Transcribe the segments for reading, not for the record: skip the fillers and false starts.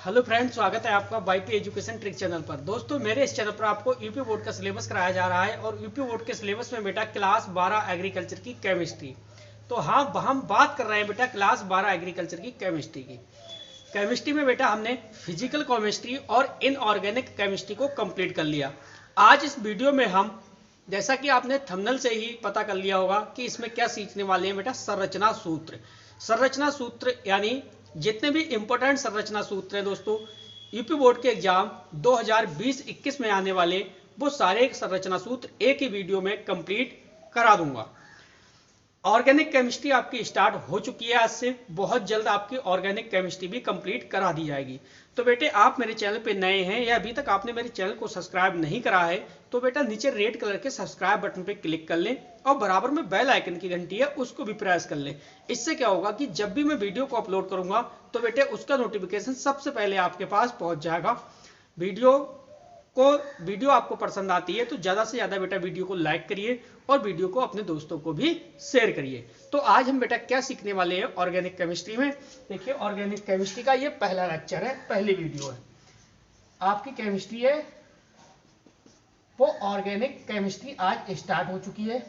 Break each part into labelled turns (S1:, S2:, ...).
S1: Hello friends, स्वागत है आपका वाईपी एजुकेशन ट्रिक चैनल पर। दोस्तों, मेरे इस चैनल पर आपको यूपी बोर्ड का सिलेबस कराया जा रहा है और यूपी बोर्ड के सिलेबस में बेटा क्लास 12 एग्रीकल्चर की केमिस्ट्री। तो हाँ, हम बात कर रहे हैं बेटा क्लास 12 एग्रीकल्चर की केमिस्ट्री की। केमिस्ट्री में बेटा हमने फिजिकल केमिस्ट्री और इनऑर्गेनिक केमिस्ट्री को कंप्लीट कर लिया। आज इस वीडियो में हम, जैसा कि आपने थंबनेल से ही पता कर लिया होगा कि इसमें क्या सीखने वाले हैं बेटा, संरचना सूत्र। संरचना सूत्र यानी जितने भी इंपॉर्टेंट संरचना सूत्र हैं दोस्तों, यूपी बोर्ड के एग्जाम 2020-21 में आने वाले, वो सारे संरचना सूत्र एक ही वीडियो में कंप्लीट करा दूंगा। ऑर्गेनिक केमिस्ट्री आपकी स्टार्ट हो चुकी है, आज से बहुत जल्द आपकी ऑर्गेनिक केमिस्ट्री भी कंप्लीट करा दी जाएगी। तो बेटे, आप मेरे चैनल पे नए हैं या अभी तक आपने मेरे चैनल को सब्सक्राइब नहीं करा है तो बेटा नीचे रेड कलर के सब्सक्राइब बटन पे क्लिक कर लें और बराबर में बेल आइकन की घंटी है उसको भी प्रेस कर लें। इससे क्या होगा कि जब भी मैं वीडियो को अपलोड करूंगा तो बेटे उसका नोटिफिकेशन सबसे पहले आपके पास पहुंच जाएगा। वीडियो आपको पसंद आती है तो ज्यादा से ज्यादा बेटा वीडियो को लाइक करिए और वीडियो को अपने दोस्तों को भी शेयर करिए। तो आज हम बेटा क्या सीखने वाले हैं ऑर्गेनिक केमिस्ट्री में। देखिए, ऑर्गेनिक केमिस्ट्री का ये पहला लेक्चर है, पहली वीडियो है। आपकी केमिस्ट्री है वो ऑर्गेनिक केमिस्ट्री आज स्टार्ट हो चुकी है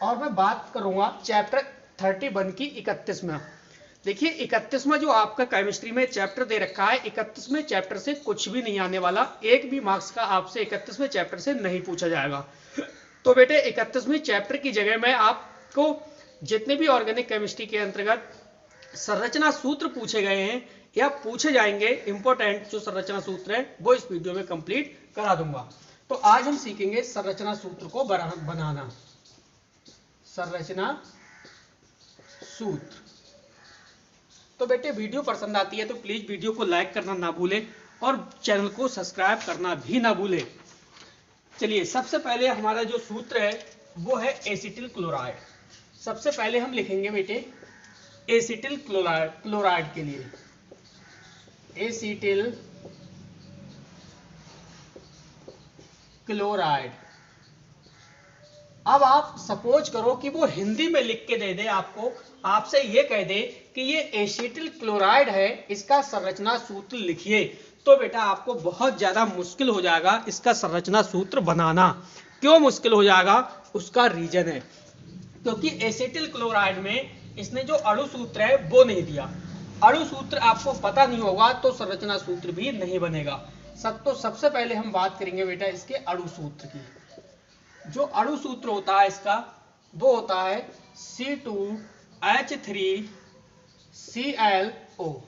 S1: और मैं बात करूंगा चैप्टर 31 की 31 में। देखिए, 31वां जो आपका केमिस्ट्री में चैप्टर दे रखा है, 31वें चैप्टर से कुछ भी नहीं आने वाला। एक भी मार्क्स का आपसे 31वें चैप्टर से नहीं पूछा जाएगा। तो बेटे 31वें चैप्टर की जगह में आपको जितने भी ऑर्गेनिक केमिस्ट्री के अंतर्गत संरचना सूत्र पूछे गए हैं या पूछे जाएंगे, इंपॉर्टेंट जो संरचना सूत्र है वो इस वीडियो में कंप्लीट करा दूंगा। तो आज हम सीखेंगे संरचना सूत्र को बनाना। संरचना सूत्र। तो बेटे, वीडियो पसंद आती है तो प्लीज वीडियो को लाइक करना ना भूलें और चैनल को सब्सक्राइब करना भी ना भूलें। चलिए, सबसे पहले हमारा जो सूत्र है वो है एसिटिल क्लोराइड। सबसे पहले हम लिखेंगे बेटे एसिटिल क्लोराइड के लिए एसिटिल क्लोराइड। अब आप सपोज करो कि वो हिंदी में लिख के दे दे आपको, आपसे ये कह दे कि ये एसिटिल क्लोराइड है, इसका संरचना सूत्र लिखिए, तो बेटा आपको बहुत ज्यादा मुश्किल हो जाएगा इसका संरचना सूत्र बनाना। क्यों मुश्किल हो जाएगा? उसका रीजन है क्योंकि एसिटिल क्लोराइड में इसने जो अणु सूत्र है वो नहीं दिया। अणु सूत्र आपको पता नहीं होगा तो संरचना सूत्र भी नहीं बनेगा। तो सबसे पहले हम बात करेंगे बेटा इसके अणु सूत्र की। जो अणु सूत्र होता है इसका वो होता है C2H3ClO।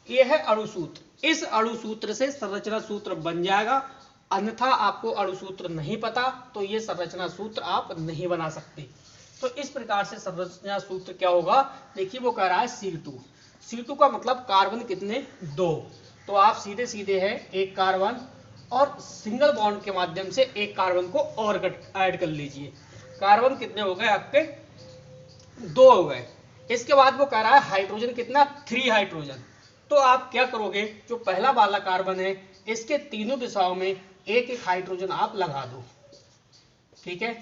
S1: ये है अणु सूत्र। इस अणु सूत्र से संरचना सूत्र बन जाएगा, अन्यथा आपको अणु सूत्र नहीं पता तो ये संरचना सूत्र आप नहीं बना सकते। तो इस प्रकार से संरचना सूत्र क्या होगा, देखिए वो कह रहा है C2 का मतलब कार्बन कितने? 2। तो आप सीधे सीधे है एक कार्बन और सिंगल बॉन्ड के माध्यम से एक कार्बन को और ऐड कर लीजिए। कार्बन कितने हो गए आपके? 2 हो गए। इसके बाद वो कह रहा है हाइड्रोजन कितना? 3 हाइड्रोजन। तो आप क्या करोगे, जो पहला वाला कार्बन है इसके तीनों दिशाओं में एक एक हाइड्रोजन आप लगा दो। ठीक है,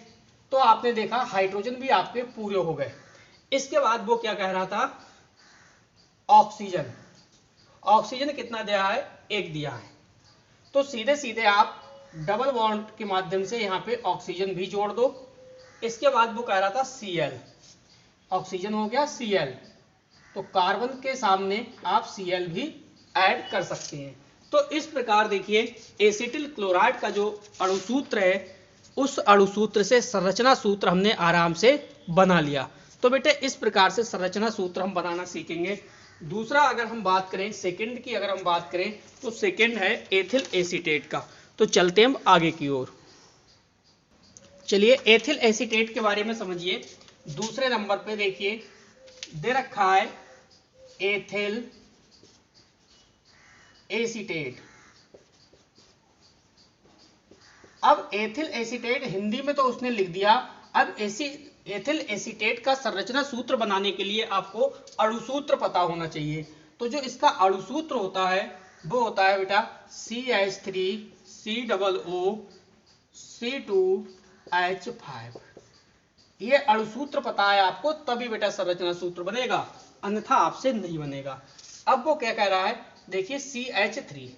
S1: तो आपने देखा हाइड्रोजन भी आपके पूरे हो गए। इसके बाद वो क्या कह रहा था? ऑक्सीजन कितना दिया है? 1 दिया है। तो सीधे सीधे आप डबल बॉन्ड के माध्यम से यहां पे ऑक्सीजन भी जोड़ दो। इसके बाद वो कह रहा था Cl, ऑक्सीजन हो गया Cl, तो कार्बन के सामने आप Cl भी ऐड कर सकते हैं। तो इस प्रकार देखिए एसिटिल क्लोराइड का जो अणु सूत्र है उस अणु सूत्र से संरचना सूत्र हमने आराम से बना लिया। तो बेटे इस प्रकार से संरचना सूत्र हम बनाना सीखेंगे। दूसरा अगर हम बात करें सेकंड की, अगर हम बात करें तो सेकंड है एथिल एसीटेट का। तो चलते हम आगे की ओर। चलिए एथिल एसीटेट के बारे में समझिए। दूसरे नंबर पे देखिए दे रखा है एथिल एसीटेट। अब एथिल एसीटेट हिंदी में तो उसने लिख दिया, अब एथिल एसीटेट का संरचना सूत्र बनाने के लिए आपको अणु सूत्र पता होना चाहिए। तो जो इसका अणु सूत्र होता है वो होता है बेटा CH3COO C2H5। ये अणु सूत्र पता है आपको तभी बेटा संरचना सूत्र बनेगा, अन्यथा आपसे नहीं बनेगा। अब वो क्या कह रहा है, देखिए CH3।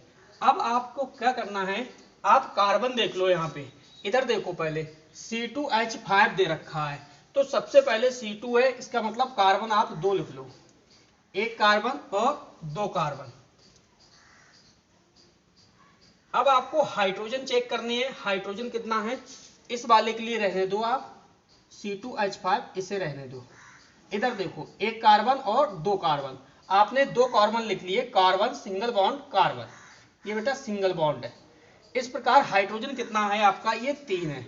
S1: अब आपको क्या करना है, आप कार्बन देख लो यहाँ पे, इधर देखो पहले C2H5 दे रखा है, तो सबसे पहले C2 है, इसका मतलब कार्बन आप 2 लिख लो, एक कार्बन और 2 कार्बन। अब आपको हाइड्रोजन चेक करनी है, हाइड्रोजन कितना है, इस वाले के लिए रहने दो आप C2H5, इसे रहने दो। इधर देखो एक कार्बन और 2 कार्बन, आपने 2 कार्बन लिख लिए, कार्बन सिंगल बॉन्ड कार्बन, ये बेटा सिंगल बॉन्ड है। इस प्रकार हाइड्रोजन कितना है आपका, ये 3 है।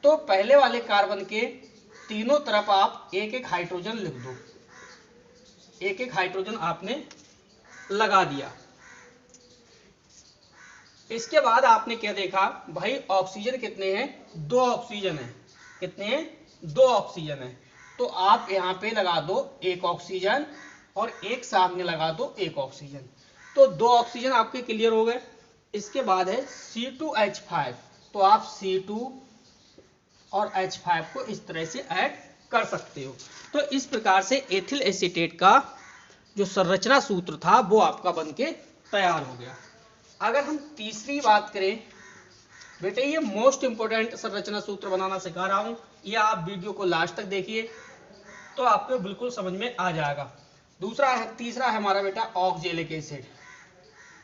S1: तो पहले वाले कार्बन के तीनों तरफ आप एक एक हाइड्रोजन लिख दो, एक एक हाइड्रोजन आपने लगा दिया। इसके बाद आपने क्या देखा भाई, ऑक्सीजन कितने हैं, 2 ऑक्सीजन है। कितने हैं, 2 ऑक्सीजन है। तो आप यहाँ पे लगा दो एक ऑक्सीजन और एक सामने लगा दो एक ऑक्सीजन, तो 2 ऑक्सीजन आपके क्लियर हो गए। इसके बाद है C2H5, तो आप C2 और H5 को इस तरह से ऐड कर सकते हो। तो इस प्रकार से एथिल एसीटेट का जो संरचना सूत्र था वो आपका बनके तैयार हो गया। अगर हम तीसरी बात करें, बेटे ये मोस्ट इंपोर्टेंट संरचना सूत्र बनाना सिखा रहा हूं, ये आप वीडियो को लास्ट तक देखिए तो आपको बिल्कुल समझ में आ जाएगा। तीसरा है हमारा बेटा ऑक्जेलिक एसिड।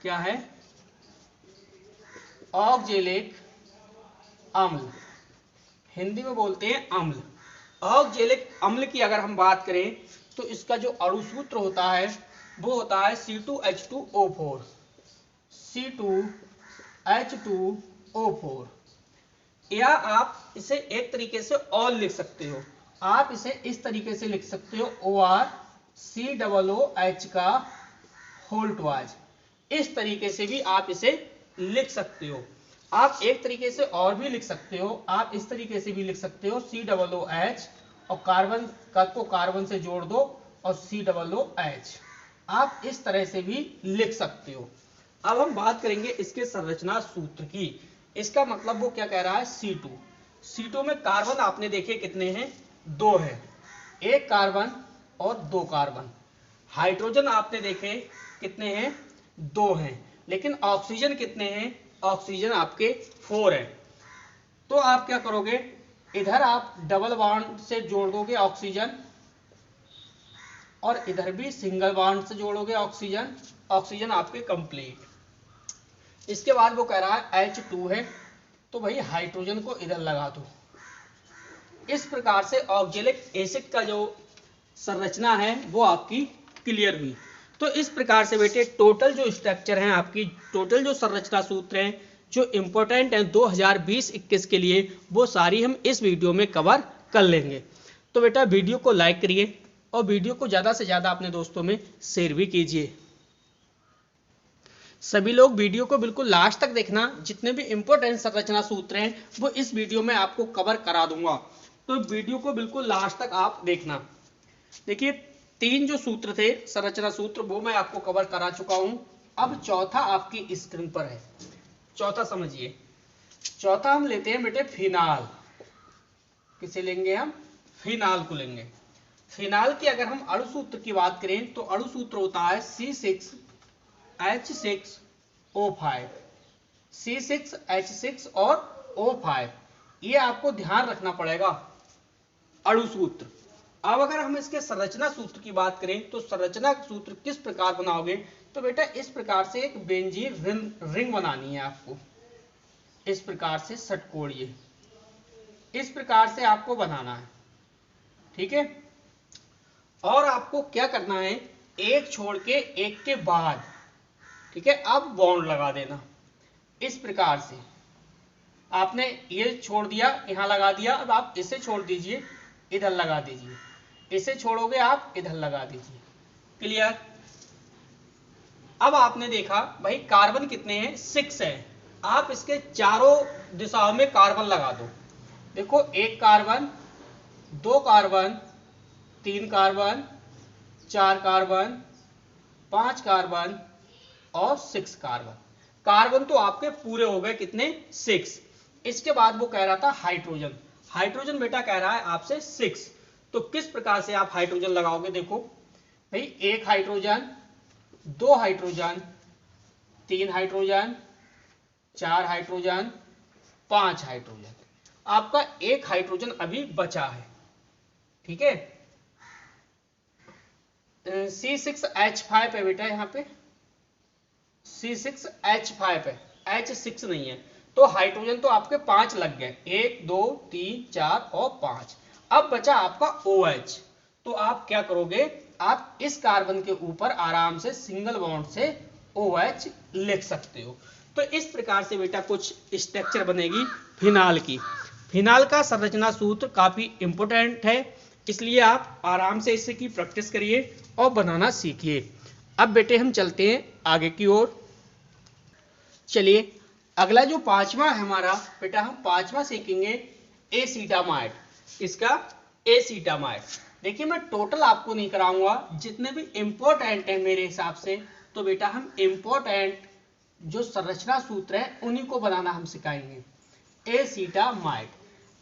S1: क्या है, ऑक्जेलिक अम्ल, हिंदी में बोलते हैं अम्ल। ऑक्जेलिक अम्ल की अगर हम बात करें तो इसका जो अणु सूत्र होता है वो होता है C2H2O4, C2H2O4, या आप इसे एक तरीके से और लिख सकते हो, आप इसे इस तरीके से लिख सकते हो ORCOOH का होल ट्वाइस, इस तरीके से भी आप इसे लिख सकते हो। आप एक तरीके से और भी लिख सकते हो, आप इस तरीके से भी लिख सकते हो COOH और कार्बन को कार्बन से जोड़ दो और COOH, आप इस तरह से भी लिख सकते हो। अब हम बात करेंगे इसके संरचना सूत्र की। इसका मतलब वो क्या कह रहा है, C2 में कार्बन आपने देखे कितने हैं, 2 है, एक कार्बन और 2 कार्बन। हाइड्रोजन आपने देखे कितने हैं, 2 हैं, लेकिन ऑक्सीजन कितने हैं, ऑक्सीजन आपके 4 है। तो आप क्या करोगे, इधर आप डबल बॉन्ड से जोड़ दोगे ऑक्सीजन और इधर भी सिंगल बॉन्ड से जोड़ोगे ऑक्सीजन, ऑक्सीजन आपके कंप्लीट। इसके बाद वो कह रहा है H2 है, तो भाई हाइड्रोजन को इधर लगा दो। इस प्रकार से ऑक्जेलिक एसिड का जो संरचना है वो आपकी क्लियर हुई। तो इस प्रकार से बेटे टोटल जो स्ट्रक्चर है आपकी, टोटल जो संरचना सूत्र हैं जो इंपॉर्टेंट हैं 2020-21 के लिए, वो सारी हम इस वीडियो में कवर कर लेंगे। तो बेटा वीडियो को लाइक करिए और वीडियो को ज़्यादा से ज़्यादा अपने दोस्तों में शेयर भी कीजिए। सभी लोग वीडियो को बिल्कुल लास्ट तक देखना, जितने भी इंपॉर्टेंट संरचना सूत्र हैं वो इस वीडियो में आपको कवर करा दूंगा, तो वीडियो को बिल्कुल लास्ट तक आप देखना। देखिए 3 जो सूत्र थे संरचना सूत्र वो मैं आपको कवर करा चुका हूं। अब चौथा आपकी स्क्रीन पर है, चौथा समझिए। चौथा हम लेते हैं बेटे फिनाल। किसे लेंगे हम, फिनाल को लेंगे। फिनाल की अगर हम अणु सूत्र की बात करें तो अणु सूत्र होता है C6H6O5, C6H6 और O5, ये आपको ध्यान रखना पड़ेगा अणु सूत्र। अब अगर हम इसके संरचना सूत्र की बात करें तो संरचना सूत्र किस प्रकार बनाओगे, तो बेटा इस प्रकार से एक बेंजीन रिंग बनानी है आपको, इस प्रकार से षटकोणीय, इस प्रकार से आपको बनाना है, ठीक है। और आपको क्या करना है, एक छोड़ के एक के बाद, ठीक है, अब बॉन्ड लगा देना। इस प्रकार से आपने ये छोड़ दिया, यहां लगा दिया, अब आप इसे छोड़ दीजिए, इधर लगा दीजिए, इसे छोड़ोगे आप इधर लगा दीजिए, क्लियर। अब आपने देखा भाई कार्बन कितने हैं, 6 है, आप इसके चारों दिशाओं में कार्बन लगा दो। देखो एक carbon, 2 carbon, 3 carbon, 4 carbon, 5 carbon और 6 कार्बन। कार्बन तो आपके पूरे हो गए कितने, 6। इसके बाद वो कह रहा था हाइड्रोजन। हाइड्रोजन बेटा कह रहा है आपसे 6, तो किस प्रकार से आप हाइड्रोजन लगाओगे, देखो भाई एक hydrogen, 2 hydrogen, 3 hydrogen, 4 hydrogen, 5 hydrogen. आपका 1 हाइड्रोजन अभी बचा है, ठीक है। C6H5 है बेटा, यहाँ पे C6H5 है, H6 नहीं है। तो हाइड्रोजन तो आपके 5 लग गए, 1 2 3 4 और 5। अब बचा आपका OH। तो आप क्या करोगे, आप इस कार्बन के ऊपर आराम से सिंगल बॉन्ड से OH लिख सकते हो। तो इस प्रकार से बेटा कुछ स्ट्रक्चर बनेगी फिनाल की। फिनाल का संरचना सूत्र काफी इंपोर्टेंट है, इसलिए आप आराम से इसकी प्रैक्टिस करिए और बनाना सीखिए। अब बेटे हम चलते हैं आगे की ओर। चलिए अगला जो पांचवा है हमारा बेटा, हम पांचवा सीखेंगे एसीटामाइड। इसका एसीटामाइड, देखिए मैं टोटल आपको नहीं कराऊंगा, जितने भी इंपॉर्टेंट है मेरे हिसाब से, तो बेटा हम इंपॉर्टेंट जो संरचना सूत्र है उन्हीं को बनाना हम सिखाएंगे। एसीटामाइड।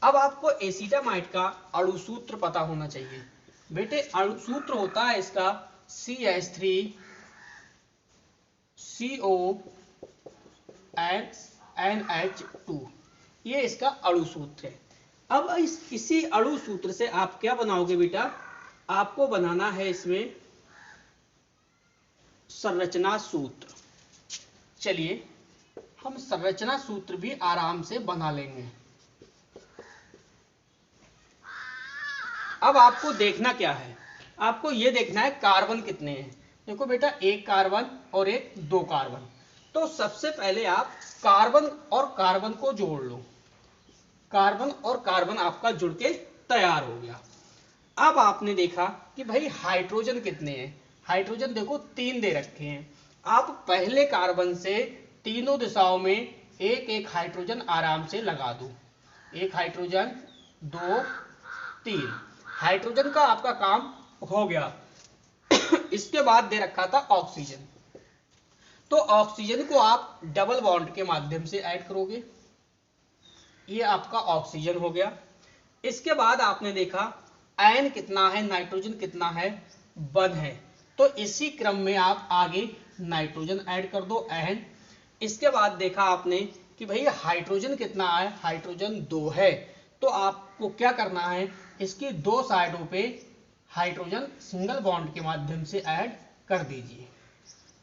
S1: अब आपको एसीटामाइड का अणु सूत्र पता होना चाहिए बेटे। अणु सूत्र होता है इसका CH3CONH2, ये इसका अणु सूत्र है। अब इसी अणु सूत्र से आप क्या बनाओगे बेटा, आपको बनाना है इसमें संरचना सूत्र। चलिए हम संरचना सूत्र भी आराम से बना लेंगे। अब आपको देखना क्या है, आपको यह देखना है कार्बन कितने हैं। देखो बेटा, 1 कार्बन और 2 कार्बन। तो सबसे पहले आप कार्बन और कार्बन को जोड़ लो। कार्बन और कार्बन आपका जुड़ के तैयार हो गया। अब आपने देखा कि भाई हाइड्रोजन कितने हैं। हाइड्रोजन देखो 3 दे रखे हैं। आप पहले कार्बन से तीनों दिशाओं में एक एक हाइड्रोजन आराम से लगा दो। 1 हाइड्रोजन, 2, 3 हाइड्रोजन का आपका काम हो गया। इसके बाद दे रखा था ऑक्सीजन। तो ऑक्सीजन को आप डबल बॉन्ड के माध्यम से ऐड करोगे, ये आपका ऑक्सीजन हो गया। इसके बाद आपने देखा आयन कितना है, नाइट्रोजन कितना है, 1 है। तो इसी क्रम में आप आगे नाइट्रोजन ऐड कर दो, आयन। इसके बाद देखा आपने कि भाई हाइड्रोजन कितना है, हाइड्रोजन 2 है। तो आपको क्या करना है, इसकी 2 साइडों पे हाइड्रोजन सिंगल बॉन्ड के माध्यम से ऐड कर दीजिए।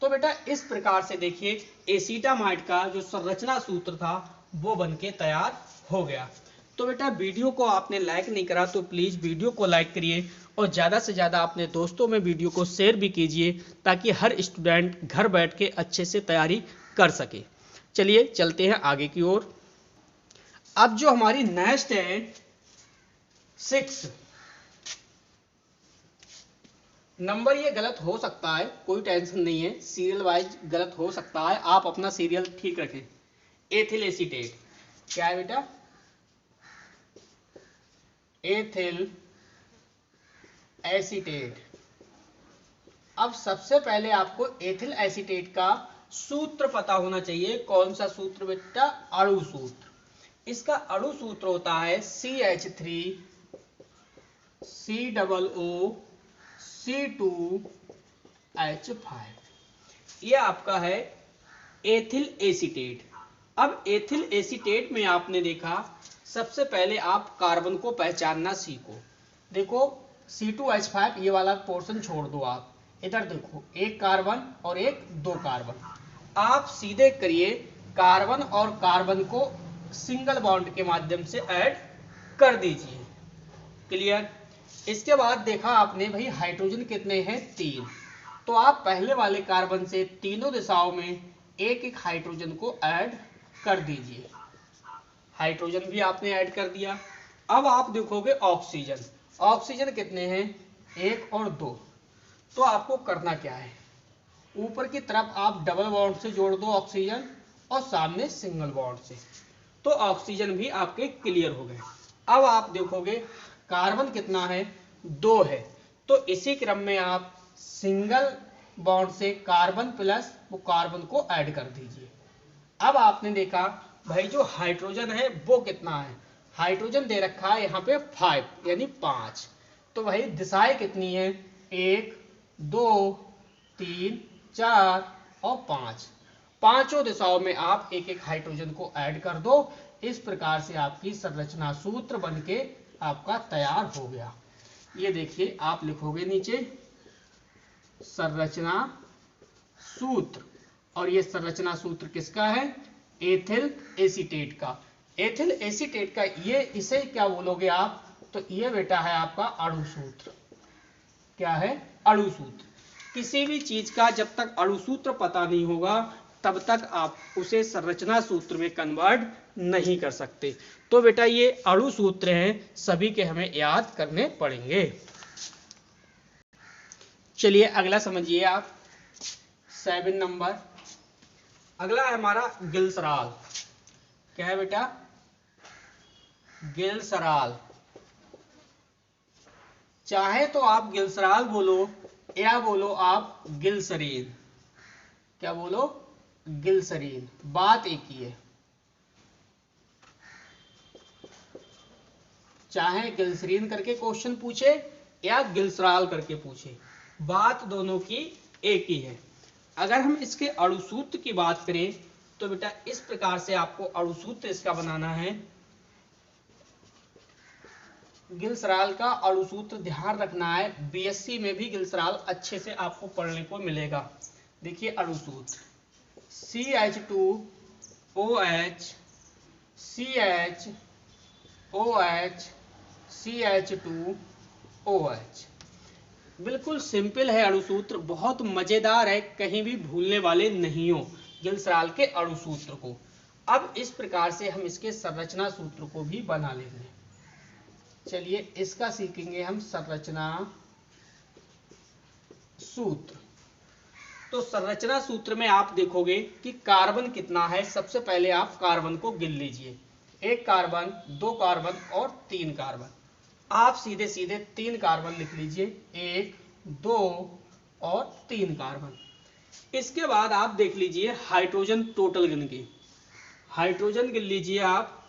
S1: तो बेटा इस प्रकार से देखिए एसीटामाइड का जो संरचना सूत्र था वो बनके तैयार हो गया। तो बेटा वीडियो को आपने लाइक नहीं करा तो प्लीज वीडियो को लाइक करिए और ज्यादा से ज्यादा अपने दोस्तों में वीडियो को शेयर भी कीजिए, ताकि हर स्टूडेंट घर बैठ के अच्छे से तैयारी कर सके। चलिए चलते हैं आगे की ओर। अब जो हमारी नेक्स्ट है 6 नंबर, ये गलत हो सकता है, कोई टेंशन नहीं है, सीरियल वाइज गलत हो सकता है, आप अपना सीरियल ठीक रखें। एथिल एसीटेट क्या है बेटा, एथिल एसीटेट। अब सबसे पहले आपको एथिल एसीटेट का सूत्र पता होना चाहिए। कौन सा सूत्र बेटा, अणु सूत्र। इसका अणु सूत्र होता है CH3COO-C2H5। ये आपका है एथिल एसीटेट। अब एथिल एसीटेट में आपने देखा सबसे पहले आप कार्बन को पहचानना सीखो। देखो C2H5 ये वाला पोर्शन छोड़ दो, आप इधर देखो 1 कार्बन और 2 कार्बन। आप सीधे करिए कार्बन और कार्बन को सिंगल बॉन्ड के माध्यम से ऐड कर दीजिए। क्लियर। इसके बाद देखा आपने भाई हाइड्रोजन कितने हैं, 3। तो आप पहले वाले कार्बन से तीनों दिशाओं में एक एक हाइड्रोजन को ऐड कर दीजिए। हाइड्रोजन भी आपने ऐड कर दिया। अब आप देखोगे ऑक्सीजन। ऑक्सीजन कितने हैं, 1 और 2। तो आपको करना क्या है, ऊपर की तरफ आप डबल बॉन्ड से जोड़ दो ऑक्सीजन और सामने सिंगल बॉन्ड से। तो ऑक्सीजन भी आपके क्लियर हो गए। अब आप देखोगे कार्बन कितना है, 2 है। तो इसी क्रम में आप सिंगल बॉन्ड से कार्बन प्लस वो कार्बन को ऐड कर दीजिए। अब आपने देखा भाई जो हाइड्रोजन है वो कितना है, हाइड्रोजन दे रखा है यहाँ पे 5 यानी 5। तो भाई दिशाएं कितनी है, 1 2 3 4 और 5, पांचों दिशाओं में आप एक एक हाइड्रोजन को ऐड कर दो। इस प्रकार से आपकी संरचना सूत्र बनके आपका तैयार हो गया। ये देखिए आप लिखोगे नीचे संरचना सूत्र, और ये संरचना सूत्र किसका है? एथिल एसीटेट का। एथिल एसीटेट का ये, इसे क्या बोलोगे आप? तो ये बेटा है आपका अणु सूत्र। क्या है? अणु सूत्र। किसी भी चीज का जब तक अणु सूत्र पता नहीं होगा तब तक आप उसे संरचना सूत्र में कन्वर्ट नहीं कर सकते। तो बेटा ये अणु सूत्र हैं, सभी के हमें याद करने पड़ेंगे। चलिए अगला समझिए आप, 7 नंबर। अगला है हमारा गिल्सराल। क्या है बेटा? गिल्सराल। चाहे तो आप गिल्सराल बोलो या बोलो आप गिल्सरीन। क्या बोलो? गिल्सरीन, बात एक ही है। चाहे गिल्सरीन करके क्वेश्चन पूछे या गिल्सराल करके पूछे, बात दोनों की एक ही है। अगर हम इसके अणु सूत्र की बात करें तो बेटा इस प्रकार से आपको अणु सूत्र इसका बनाना है। गिल्सराल का अणु सूत्र ध्यान रखना है, बीएससी में भी गिल्सराल अच्छे से आपको पढ़ने को मिलेगा। देखिए अणु सूत्र CH2OH CHOH CH2OH। बिल्कुल सिंपल है अणु सूत्र, बहुत मजेदार है, कहीं भी भूलने वाले नहीं हो गिल्सराल के अणु सूत्र को। अब इस प्रकार से हम इसके संरचना सूत्र को भी बना लेंगे। चलिए इसका सीखेंगे हम संरचना सूत्र। तो संरचना सूत्र में आप देखोगे कि कार्बन कितना है। सबसे पहले आप कार्बन को गिन लीजिए, 1 कार्बन, 2 कार्बन और 3 कार्बन। आप सीधे सीधे 3 कार्बन लिख लीजिए, 1, 2 और 3 कार्बन। इसके बाद आप देख लीजिए हाइड्रोजन टोटल गिन के, हाइड्रोजन गिन लीजिए आप,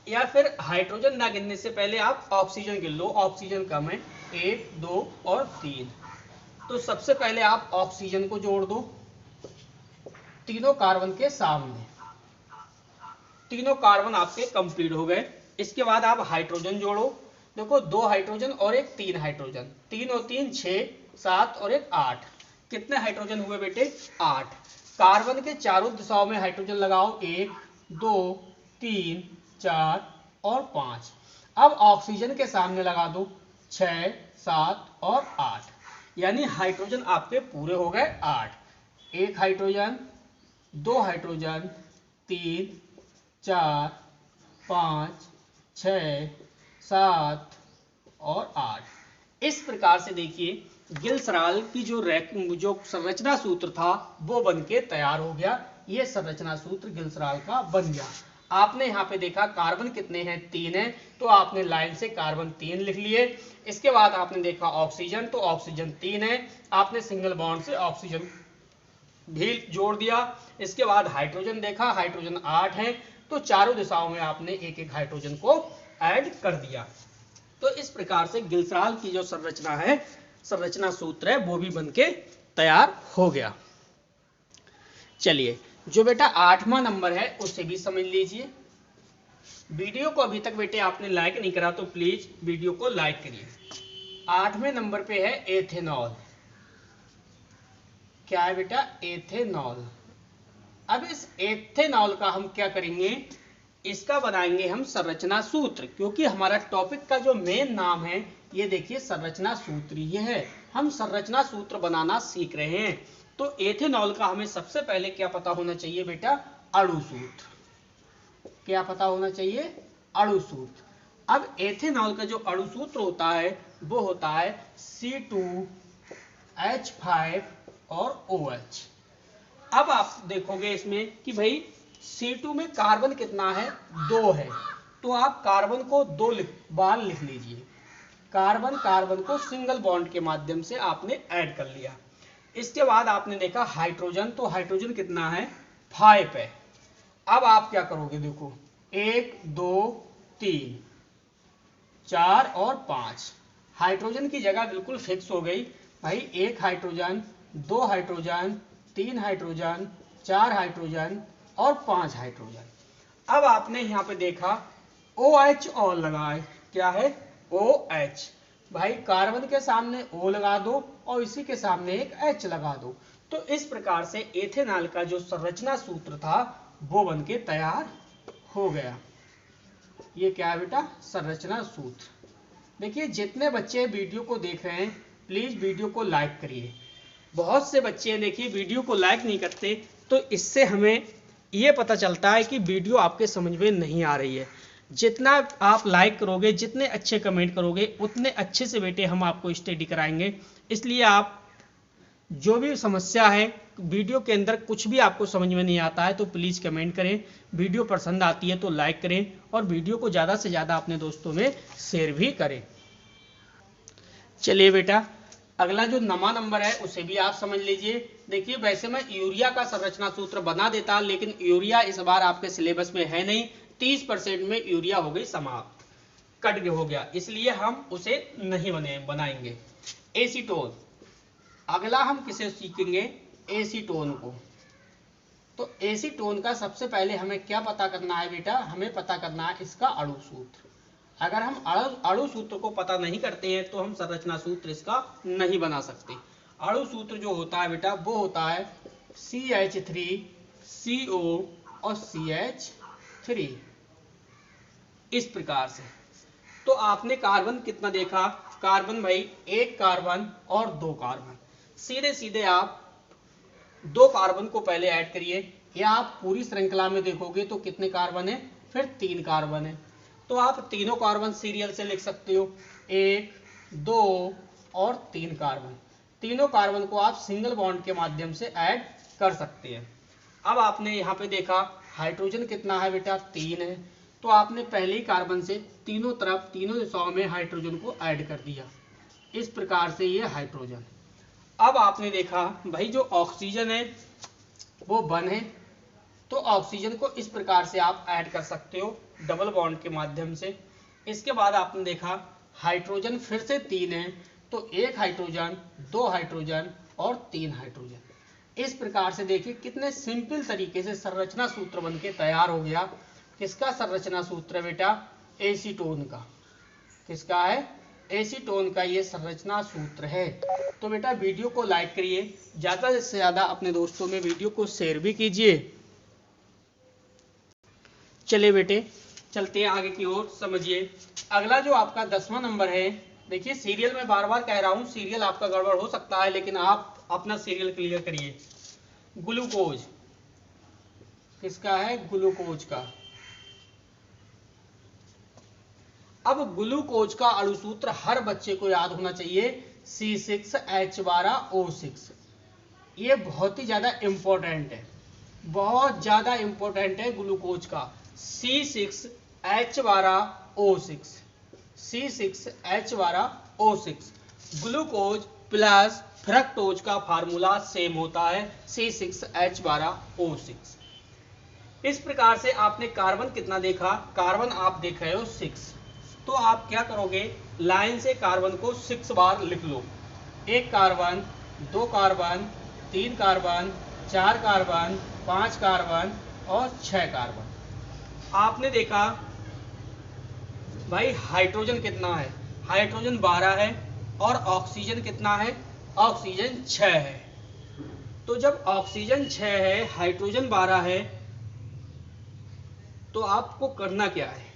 S1: या फिर हाइड्रोजन ना गिनने से पहले आप ऑक्सीजन गिन लो। ऑक्सीजन कम है, 1, 2 और 3। तो सबसे पहले आप ऑक्सीजन को जोड़ दो तीनों कार्बन के सामने। तीनों कार्बन आपके कंप्लीट हो गए। इसके बाद आप हाइड्रोजन जोड़ो। देखो 2 हाइड्रोजन और एक 3 हाइड्रोजन, 3 और 3 6, 7 और एक 8। कितने हाइड्रोजन हुए बेटे? 8। कार्बन के चारों दिशाओं में हाइड्रोजन लगाओ, 1, 2, 3, 4 और 5। अब ऑक्सीजन के सामने लगा दो, 6, 7 और 8, यानी हाइड्रोजन आपके पूरे हो गए 8। 1 हाइड्रोजन, 2 हाइड्रोजन, 3, 4, 5, 6, 7 और 8। इस प्रकार से देखिए गिल्सराल की जो संरचना सूत्र था वो बनके तैयार हो गया। ये संरचना सूत्र गिल्सराल का बन गया। आपने यहाँ पे देखा कार्बन कितने हैं? 3 है, तो आपने लाइन से कार्बन 3 लिख लिए। इसके बाद आपने देखा ऑक्सीजन, तो ऑक्सीजन 3 है, आपने सिंगल बॉन्ड से ऑक्सीजन भी जोड़ दिया। इसके बाद हाइड्रोजन देखा, हाइड्रोजन 8 है, तो चारों दिशाओं में आपने एक एक हाइड्रोजन को ऐड कर दिया। तो इस प्रकार से गिल्सराल की जो संरचना है, संरचना सूत्र है, वो भी बनके तैयार हो गया। चलिए जो बेटा 8वां नंबर है उसे भी समझ लीजिए। वीडियो को अभी तक बेटे आपने लाइक नहीं करा तो प्लीज वीडियो को लाइक करिए। 8वें नंबर पे है एथेनॉल। क्या है बेटा? एथेनॉल। अब इस एथेनॉल का हम क्या करेंगे? इसका बनाएंगे हम संरचना सूत्र, क्योंकि हमारा टॉपिक का जो मेन नाम है ये देखिए संरचना सूत्र ही है। हम संरचना सूत्र बनाना सीख रहे हैं। तो एथेनॉल का हमें सबसे पहले क्या पता होना चाहिए बेटा? अणु सूत्र। क्या पता होना चाहिए? अणु सूत्र। अब एथेनॉल का जो अणु सूत्र होता है वो होता है C2H5 और OH। अब आप देखोगे इसमें कि भाई C2 में कार्बन कितना है? 2 है, तो आप कार्बन को 2 बार लिख लीजिए। कार्बन कार्बन को सिंगल बॉन्ड के माध्यम से आपने ऐड कर लिया। इसके बाद आपने देखा हाइड्रोजन, तो हाइड्रोजन कितना है? 5 है। अब आप क्या करोगे? देखो 1, 2, 3, 4 और 5। हाइड्रोजन की जगह बिल्कुल फिक्स हो गई, भाई 1 हाइड्रोजन, 2 हाइड्रोजन, 3 हाइड्रोजन, 4 हाइड्रोजन और 5 हाइड्रोजन। अब आपने यहाँ पे देखा OH और लगा है, क्या है OH। भाई कार्बन के सामने O लगा दो और इसी के सामने एक H लगा दो, तो इस प्रकार से एथेनॉल का जो संरचना सूत्र था वो बनके तैयार हो गया। ये क्या है बेटा, संरचना सूत्र। देखिए जितने बच्चे वीडियो को देख रहे हैं प्लीज वीडियो को लाइक करिए। बहुत से बच्चे देखिए वीडियो को लाइक नहीं करते, तो इससे हमें ये पता चलता है कि वीडियो आपके समझ में नहीं आ रही है। जितना आप लाइक करोगे, जितने अच्छे कमेंट करोगे, उतने अच्छे से बेटे हम आपको स्टडी कराएंगे। इसलिए आप जो भी समस्या है, वीडियो के अंदर कुछ भी आपको समझ में नहीं आता है तो प्लीज़ कमेंट करें। वीडियो पसंद आती है तो लाइक करें और वीडियो को ज़्यादा से ज़्यादा अपने दोस्तों में शेयर भी करें। चलिए बेटा अगला जो नमा नंबर है उसे भी आप समझ लीजिए। देखिए वैसे मैं यूरिया का संरचना सूत्र बना देता, लेकिन यूरिया इस बार आपके सिलेबस में है नहीं। 30% में यूरिया हो गई समाप्त, कट हो गया, इसलिए हम उसे नहीं बनाएंगे। एसीटोन, अगला हम किसे सीखेंगे, एसीटोन को। तो एसीटोन का सबसे पहले हमें क्या पता करना है बेटा, हमें पता करना है इसका अणु सूत्र। अगर हम अणु सूत्र को पता नहीं करते हैं तो हम संरचना सूत्र इसका नहीं बना सकते। अणु सूत्र जो होता है बेटा वो होता है CH3CO और CH3, इस प्रकार से। तो आपने कार्बन कितना देखा, कार्बन भाई 1 कार्बन और 2 कार्बन। सीधे सीधे आप 2 कार्बन को पहले ऐड करिए, या आप पूरी श्रृंखला में देखोगे तो कितने कार्बन है, फिर 3 कार्बन है। तो आप तीनों कार्बन सीरियल से लिख सकते हो, 1, 2 और 3 कार्बन। तीनों कार्बन को आप सिंगल बॉन्ड के माध्यम से ऐड कर सकते हैं। अब आपने यहाँ पे देखा हाइड्रोजन कितना है बेटा, 3 है। तो आपने पहले ही कार्बन से तीनों तरफ, तीनों दिशाओं में हाइड्रोजन को ऐड कर दिया। इस प्रकार से ये हाइड्रोजन। अब आपने देखा भाई जो ऑक्सीजन है वो 1 है, तो ऑक्सीजन को इस प्रकार से आप ऐड कर सकते हो डबल बॉन्ड के माध्यम से। इसके बाद आपने देखा हाइड्रोजन फिर से 3 है, तो 1 हाइड्रोजन, 2 हाइड्रोजन और 3 हाइड्रोजन। इस प्रकार से देखिए कितने सिंपल तरीके से संरचना सूत्र बनके तैयार हो गया। किसका संरचना सूत्र है बेटा, एसीटोन का। किसका है, एसीटोन का ये संरचना सूत्र है। तो बेटा वीडियो को लाइक करिए, ज्यादा से ज्यादा अपने दोस्तों में वीडियो को शेयर भी कीजिए। चलिए बेटे चलते हैं आगे की ओर, समझिए। अगला जो आपका 10वां नंबर है, देखिए सीरियल में बार बार कह रहा हूं, सीरियल आपका गड़बड़ हो सकता है, लेकिन आप अपना सीरियल क्लियर करिए। ग्लूकोज, किसका है, ग्लूकोज का। अब ग्लूकोज का अणु सूत्र हर बच्चे को याद होना चाहिए, C6H12O6। ये बहुत ही ज्यादा इंपॉर्टेंट है, बहुत ज्यादा इंपॉर्टेंट है ग्लूकोज का। C6H12O6, C6H12O6। Glucose plus fructose का फार्मूला सेम होता है, C6H12O6। इस प्रकार से आपने कार्बन कितना देखा, कार्बन आप देख रहे हो 6। तो आप क्या करोगे, लाइन से कार्बन को 6 बार लिख लो। 1 carbon, 2 carbon, 3 carbon, 4 carbon, 5 carbon और 6 कार्बन। आपने देखा भाई हाइड्रोजन कितना है, हाइड्रोजन 12 है और ऑक्सीजन कितना है, ऑक्सीजन 6 है। तो जब ऑक्सीजन 6 है, हाइड्रोजन 12 है, तो आपको करना क्या है,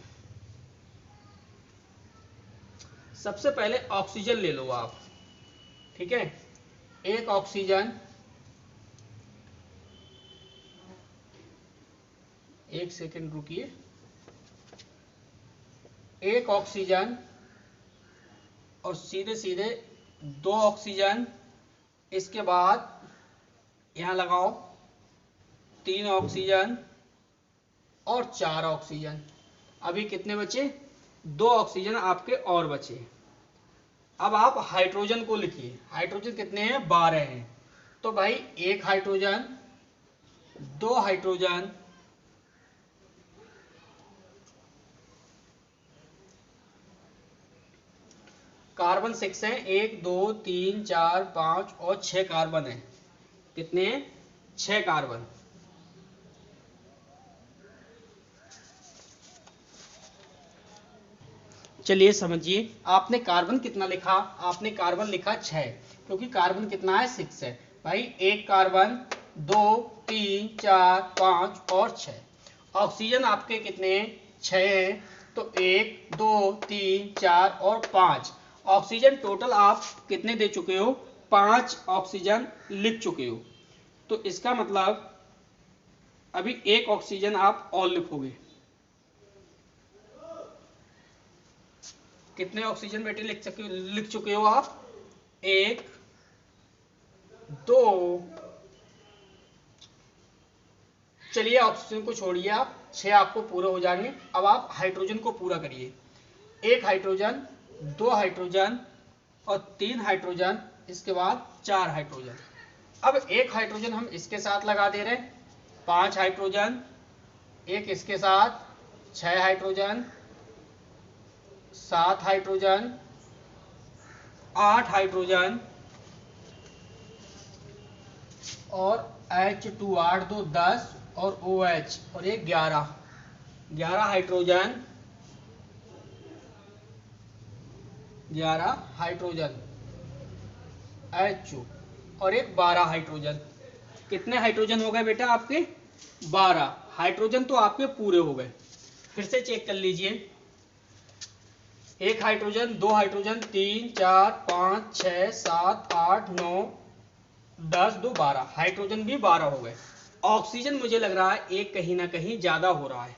S1: सबसे पहले ऑक्सीजन ले लो आप, ठीक है। 1 ऑक्सीजन, 1 सेकंड रुकिए, 1 ऑक्सीजन और सीधे सीधे 2 ऑक्सीजन। इसके बाद यहां लगाओ 3 ऑक्सीजन और 4 ऑक्सीजन। अभी कितने बचे, 2 ऑक्सीजन आपके और बचे। अब आप हाइड्रोजन को लिखिए, हाइड्रोजन कितने हैं, 12 हैं। तो भाई 1 हाइड्रोजन, 2 हाइड्रोजन, कार्बन 6 है, 1 2 3 4 5 और 6 कार्बन है। कितने हैं? 6 कार्बन। चलिए समझिए, आपने कार्बन कितना लिखा? आपने कार्बन लिखा 6, क्योंकि कार्बन कितना है? 6 है। भाई 1 कार्बन, 2 3 4 5 और 6। ऑक्सीजन आपके कितने हैं? 6 हैं। तो 1 2 3 4 और 5 ऑक्सीजन टोटल आप कितने दे चुके हो? 5 ऑक्सीजन लिख चुके हो। तो इसका मतलब अभी 1 ऑक्सीजन आप और लिखोगे। कितने ऑक्सीजन बेटे लिख चुके हो आप? 1 2। चलिए ऑक्सीजन को छोड़िए आप, 6 आपको पूरे हो जाएंगे। अब आप हाइड्रोजन को पूरा करिए। 1 हाइड्रोजन, 2 हाइड्रोजन और 3 हाइड्रोजन, इसके बाद 4 हाइड्रोजन। अब 1 हाइड्रोजन हम इसके साथ लगा दे रहे हैं, 5 हाइड्रोजन, एक इसके साथ 6 हाइड्रोजन, 7 हाइड्रोजन, 8 हाइड्रोजन और H2 8 2 10 और OH और एक 11 हाइड्रोजन, 11 हाइड्रोजन H2 और एक 12 हाइड्रोजन। कितने हाइड्रोजन हो गए बेटा आपके? 12 हाइड्रोजन तो आपके पूरे हो गए। फिर से चेक कर लीजिए, 1 हाइड्रोजन, 2 हाइड्रोजन, 3 4 5 6 7 8 9 10 2 12 हाइड्रोजन भी 12 हो गए। ऑक्सीजन मुझे लग रहा है एक कहीं ना कहीं ज्यादा हो रहा है।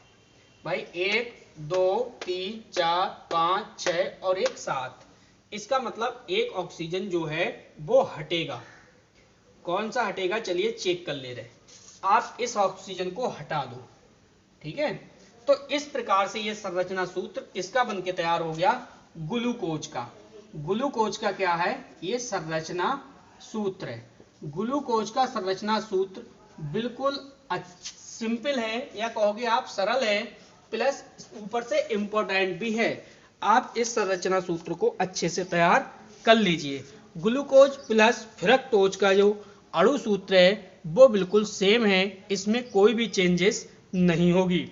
S1: भाई 1 2 3 4 5 6 और एक 7। इसका मतलब एक ऑक्सीजन जो है वो हटेगा। कौन सा हटेगा? चलिए चेक कर ले रहे। आप इस ऑक्सीजन को हटा दो, ठीक है। तो इस प्रकार से ये संरचना सूत्र किसका बन के तैयार हो गया? ग्लूकोज का। ग्लूकोज का क्या है? ये संरचना सूत्र है। ग्लूकोज का संरचना सूत्र बिल्कुल सिंपल है, या कहोगे आप सरल है, प्लस ऊपर से इंपॉर्टेंट भी है। आप इस संरचना सूत्र को अच्छे से तैयार कर लीजिए। ग्लूकोज प्लस फ्रक्टोज का जो अणु सूत्र है वो बिल्कुल सेम है, इसमें कोई भी चेंजेस नहीं होगी।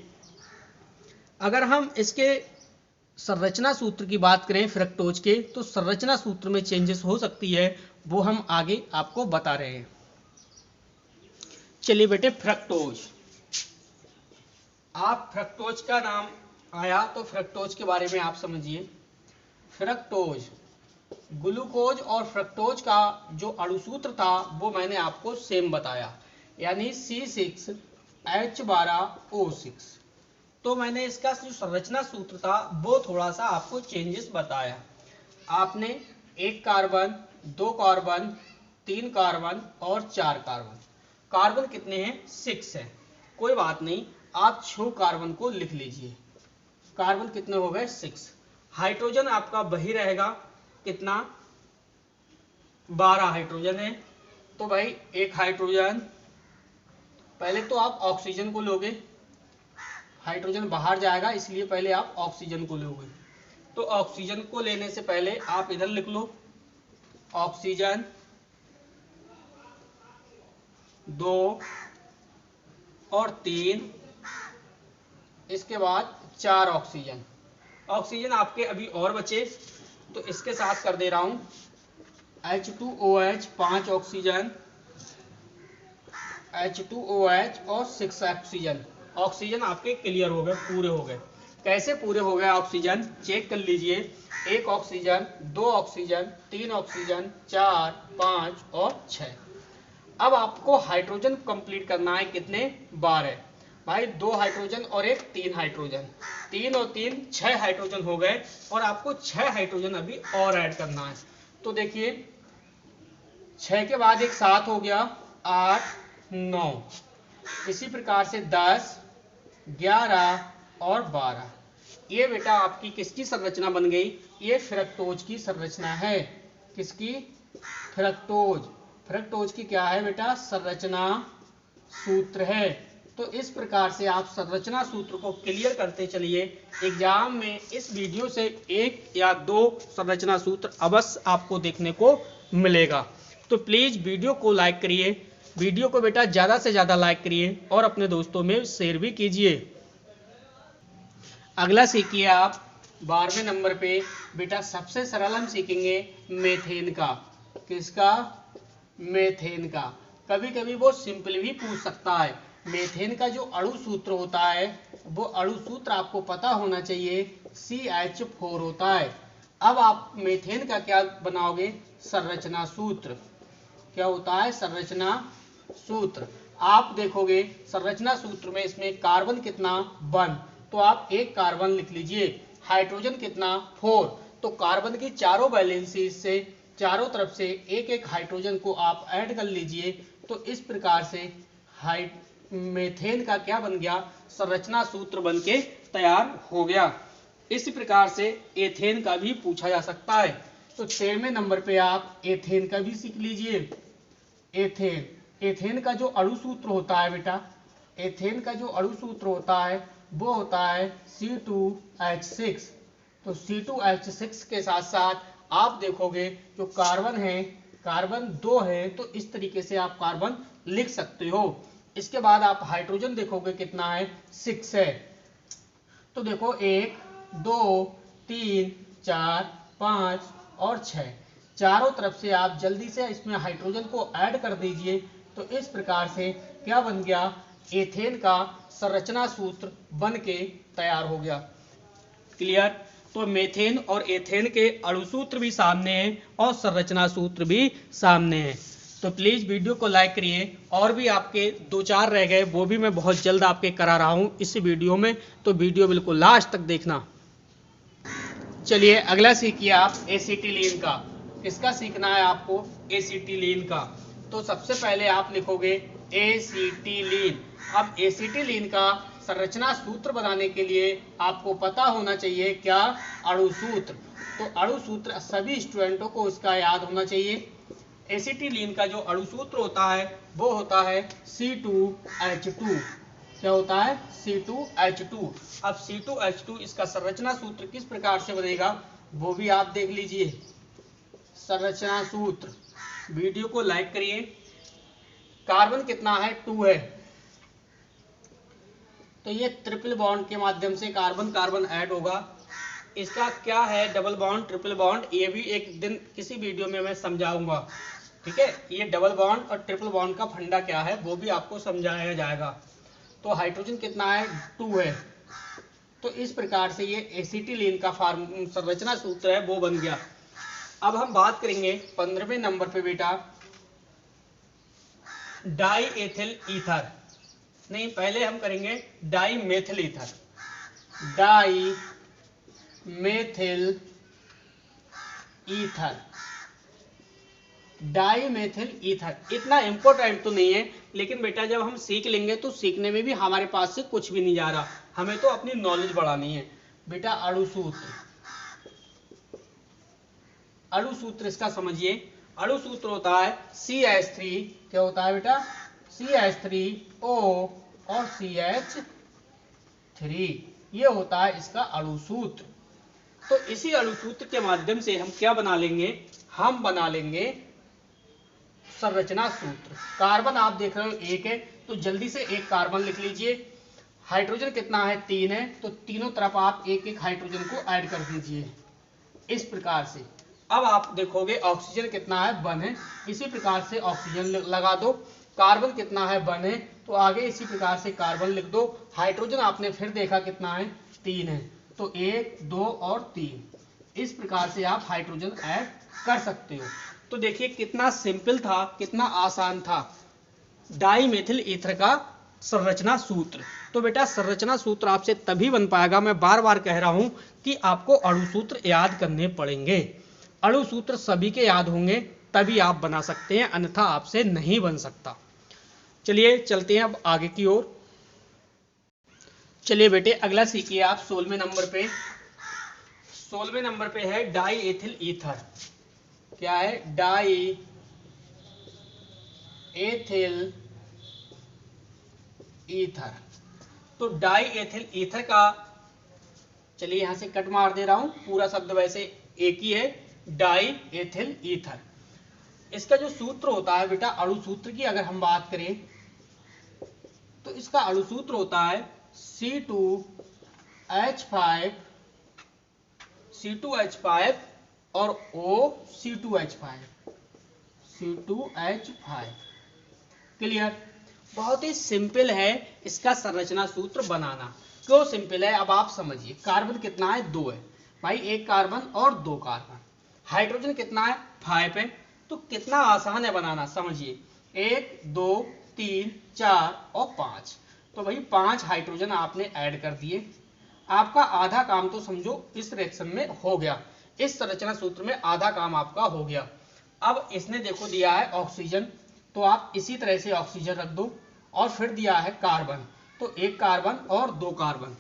S1: अगर हम इसके संरचना सूत्र की बात करें फ्रक्टोज के, तो संरचना सूत्र में चेंजेस हो सकती है, वो हम आगे आपको बता रहे हैं। चलिए बेटे, फ्रक्टोज। आप फ्रक्टोज का नाम आया तो फ्रक्टोज के बारे में आप समझिए। फ्रक्टोज, ग्लूकोज और फ्रक्टोज का जो अणुसूत्र था वो मैंने आपको सेम बताया, यानी C6H12O6। तो मैंने इसका जो संरचना सूत्र था वो थोड़ा सा आपको चेंजेस बताया। आपने 1 कार्बन, 2 कार्बन, 3 कार्बन और 4 कार्बन। कार्बन कितने हैं? 6 है। कोई बात नहीं, आप 6 कार्बन को लिख लीजिए। कार्बन कितने हो गए? 6। हाइड्रोजन आपका वही रहेगा, कितना? 12 हाइड्रोजन है। तो भाई 1 हाइड्रोजन, पहले तो आप ऑक्सीजन को लोगे, हाइड्रोजन बाहर जाएगा इसलिए पहले आप ऑक्सीजन को लोगे। तो ऑक्सीजन को लेने से पहले आप इधर लिख लो ऑक्सीजन 2 और 3, इसके बाद 4 ऑक्सीजन। ऑक्सीजन आपके अभी और बचे, तो इसके साथ कर दे रहा हूं H2OH 5 ऑक्सीजन, H2OH और 6 ऑक्सीजन। ऑक्सीजन आपके क्लियर हो गए, पूरे हो गए। कैसे पूरे हो गए ऑक्सीजन? चेक कर लीजिए। 1 ऑक्सीजन, 2 ऑक्सीजन, 3 ऑक्सीजन, 4 5 और 6। अब आपको हाइड्रोजन कंप्लीट करना है, कितने? 12। भाई 2 हाइड्रोजन और एक 3 हाइड्रोजन, 3 और 3 6 हाइड्रोजन हो गए, और आपको 6 हाइड्रोजन अभी और ऐड करना है। तो देखिए 6 के बाद एक 7 हो गया, 8 9, इसी प्रकार से 10 11 और 12। ये बेटा आपकी किसकी संरचना बन गई? ये फ्रक्टोज की संरचना है। किसकी? फ्रक्टोज। फ्रक्टोज की क्या है बेटा? संरचना सूत्र है। तो इस प्रकार से आप संरचना सूत्र को क्लियर करते चलिए। एग्जाम में इस वीडियो से 1 या 2 संरचना सूत्र अवश्य आपको देखने को मिलेगा। तो प्लीज़ वीडियो को लाइक करिए, वीडियो को बेटा ज़्यादा से ज़्यादा लाइक करिए और अपने दोस्तों में शेयर भी कीजिए। अगला सीखिए आप 12वें नंबर पे बेटा सबसे सरल हम सीखेंगे मेथेन का। किसका? मेथेन का। कभी कभी वो सिंपल भी पूछ सकता है। मेथेन का जो अणु सूत्र होता है वो अणु सूत्र आपको पता होना चाहिए, CH4 होता है। अब आप मेथेन का क्या बनाओगे? संरचना सूत्र। क्या होता है? संरचना सूत्र। आप देखोगे संरचना सूत्र में इसमें कार्बन कितना? 1, तो आप एक कार्बन लिख लीजिए। हाइड्रोजन कितना? 4, तो कार्बन की चारों वैलेंसी से चारों तरफ से एक एक हाइड्रोजन को आप ऐड कर लीजिए। तो इस प्रकार से मेथेन का क्या बन गया? संरचना सूत्र बन के तैयार हो गया। इसी प्रकार से एथेन का भी पूछा जा सकता है। तो 13वें नंबर पे आप एथेन का भी सीख लीजिए। एथेन का जो अणु सूत्र होता है बेटा, एथेन का जो अणु सूत्र होता है वो होता है C2H6। तो C2H6 के साथ साथ आप देखोगे जो कार्बन है, कार्बन 2 है, तो इस तरीके से आप कार्बन लिख सकते हो। इसके बाद आप हाइड्रोजन देखोगे कितना है? 6 है। तो देखो 1, 2, 3, 4, 5 और 6, चारों तरफ से आप जल्दी से इसमें हाइड्रोजन को ऐड कर दीजिए। तो इस प्रकार से क्या बन गया? एथेन का संरचना सूत्र बन के तैयार हो गया। क्लियर? तो मेथेन और एथेन के अणु सूत्र भी सामने हैं और संरचना सूत्र भी सामने हैं। तो प्लीज़ वीडियो को लाइक करिए, और भी आपके 2-4 रह गए वो भी मैं बहुत जल्द आपके करा रहा हूँ इस वीडियो में, तो वीडियो बिल्कुल लास्ट तक देखना। चलिए अगला सीखिए आप एसिटिलीन का। किसका सीखना है आपको? एसिटिलीन का। तो सबसे पहले आप लिखोगे एसिटिलीन। अब एसिटिलीन का संरचना सूत्र बनाने के लिए आपको पता होना चाहिए क्या? अणु सूत्र। तो अणु सूत्र सभी स्टूडेंटों को इसका याद होना चाहिए। एसिटिलीन का जो अणु सूत्र होता है वो होता है C2H2। क्या होता है? C2H2। अब C2H2 इसका संरचना सूत्र किस प्रकार से बनेगा वो भी आप देख लीजिए। संरचना सूत्र, वीडियो को लाइक करिए। कार्बन कितना है? 2 है, तो ये ट्रिपल बॉन्ड के माध्यम से कार्बन कार्बन ऐड होगा। इसका क्या है? डबल बॉन्ड, ट्रिपल बॉन्ड, ये भी एक दिन किसी वीडियो में मैं समझाऊंगा। ठीक है, ये डबल बॉन्ड और ट्रिपल बॉन्ड का फंडा क्या है वो भी आपको समझाया जाएगा। तो हाइड्रोजन कितना है? 2 है। तो इस प्रकार से ये एसिटिलीन का संरचना सूत्र है वो बन गया। अब हम बात करेंगे 15वें नंबर पे बेटा डाई एथिल ईथर। नहीं, पहले हम करेंगे dimethyl ether. Dimethyl ether. Dimethyl ether इतना इंपॉर्टेंट तो नहीं है, लेकिन बेटा जब हम सीख लेंगे तो सीखने में भी हमारे पास से कुछ भी नहीं जा रहा, हमें तो अपनी नॉलेज बढ़ानी है। बेटा अणु सूत्र, अणु सूत्र इसका समझिए। अणु सूत्र होता है CH3। क्या होता है बेटा? CH3O और CH3, ये होता है इसका अणु सूत्र। तो इसी अणु सूत्र के माध्यम से हम क्या बना लेंगे? हम बना लेंगे संरचना सूत्र। कार्बन आप देख रहे हो 1 है, तो जल्दी से एक कार्बन लिख लीजिए। हाइड्रोजन कितना है? 3 है, तो तीनों तरफ आप एक एक हाइड्रोजन को ऐड कर दीजिए इस प्रकार से। अब आप देखोगे ऑक्सीजन कितना है? 1 है, इसी प्रकार से ऑक्सीजन लगा दो। कार्बन कितना है? 1 है, तो आगे इसी प्रकार से कार्बन लिख दो। हाइड्रोजन आपने फिर देखा कितना है? 3 है, तो 1, 2 और 3, इस प्रकार से आप हाइड्रोजन ऐड कर सकते हो। तो देखिए कितना सिंपल था, कितना आसान था डाई मेथिल ईथर का संरचना सूत्र। तो बेटा संरचना सूत्र आपसे तभी बन पाएगा, मैं बार बार कह रहा हूं कि आपको अणु सूत्र याद करने पड़ेंगे। अणु सूत्र सभी के याद होंगे तभी आप बना सकते हैं, अन्यथा आपसे नहीं बन सकता। चलिए चलते हैं अब आगे की ओर। चलिए बेटे अगला सीखिए आप 16वें नंबर पे। 16वें नंबर पे है डाई एथिल ईथर। क्या है? Die ethyl ether. तो डाई एथिल ईथर का, चलिए यहां से कट मार दे रहा हूं, पूरा शब्द वैसे एक ही है, डाई एथिल ईथर। इसका जो सूत्र होता है बेटा, अणु सूत्र की अगर हम बात करें तो इसका अणु सूत्र होता है C2H5 और C2H5। क्लियर? बहुत ही सिंपल है इसका संरचना सूत्र बनाना। क्यों सिंपल है अब आप समझिए। कार्बन कितना है? 2 है भाई, एक कार्बन और 2 कार्बन। हाइड्रोजन कितना है? 5 है। तो कितना आसान है बनाना, समझिए। 1 2 3 4 और 5। तो भाई 5 हाइड्रोजन आपने ऐड कर दिए। आपका आधा काम तो समझो इस रिएक्शन में हो गया, इस संरचना सूत्र में आधा काम आपका हो गया। अब इसने देखो दिया है ऑक्सीजन, तो आप इसी तरह से ऑक्सीजन रख दो। और फिर दिया है कार्बन, तो एक कार्बन और 2 कार्बन,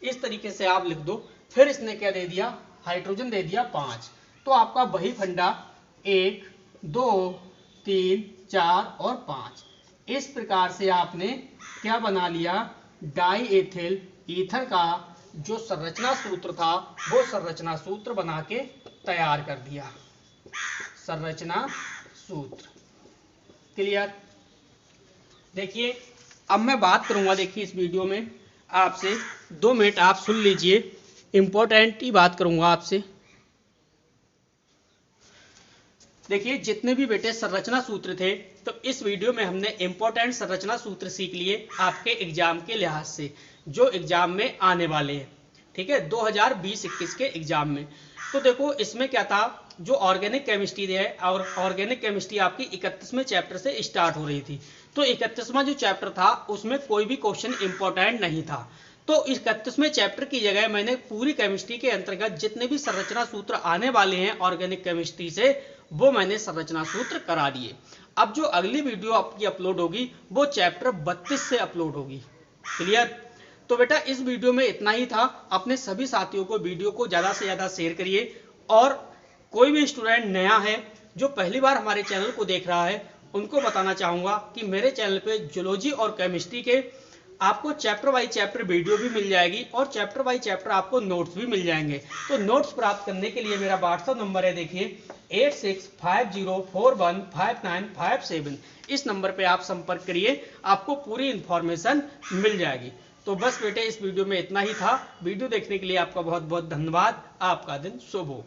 S1: इस तरीके से आप लिख दो। फिर इसने क्या दे दिया? हाइड्रोजन दे दिया 5। तो आपका वही फंडा 1 2 3 4 और 5। इस प्रकार से आपने क्या बना लिया? डाई एथिल ईथर का जो संरचना सूत्र था वो संरचना सूत्र बना के तैयार कर दिया। संरचना सूत्र। क्लियर? देखिए अब मैं बात करूंगा, देखिए इस वीडियो में आपसे 2 मिनट आप सुन लीजिए, इंपॉर्टेंट ही बात करूंगा आपसे। देखिए जितने भी बेटे संरचना सूत्र थे, तो इस वीडियो में हमने इंपॉर्टेंट संरचना सूत्र सीख लिए आपके एग्जाम के लिहाज से, जो एग्जाम में आने वाले हैं। ठीक है, 2020-21 के एग्जाम में। तो देखो इसमें क्या था, जो ऑर्गेनिक केमिस्ट्री है, और ऑर्गेनिक केमिस्ट्री आपकी 31वें चैप्टर से स्टार्ट हो रही थी। तो 31वां जो चैप्टर था उसमें कोई भी क्वेश्चन इंपॉर्टेंट नहीं था। तो 31वें चैप्टर की जगह मैंने पूरी केमिस्ट्री के अंतर्गत जितने भी संरचना सूत्र आने वाले हैं ऑर्गेनिक केमिस्ट्री से, वो मैंने संरचना सूत्र करा दिए। अब जो अगली वीडियो आपकी अपलोड होगी वो चैप्टर 32 से अपलोड होगी। क्लियर? तो बेटा इस वीडियो में इतना ही था। अपने सभी साथियों को वीडियो को ज़्यादा से ज़्यादा शेयर करिए, और कोई भी स्टूडेंट नया है जो पहली बार हमारे चैनल को देख रहा है, उनको बताना चाहूँगा कि मेरे चैनल पे जूलॉजी और केमिस्ट्री के आपको चैप्टर बाई चैप्टर वीडियो भी मिल जाएगी, और चैप्टर बाई चैप्टर आपको नोट्स भी मिल जाएंगे। तो नोट्स प्राप्त करने के लिए मेरा व्हाट्सएप नंबर है, देखिए 8650415957। इस नंबर पे आप संपर्क करिए, आपको पूरी इंफॉर्मेशन मिल जाएगी। तो बस बेटे इस वीडियो में इतना ही था। वीडियो देखने के लिए आपका बहुत बहुत धन्यवाद। आपका दिन शुभ हो।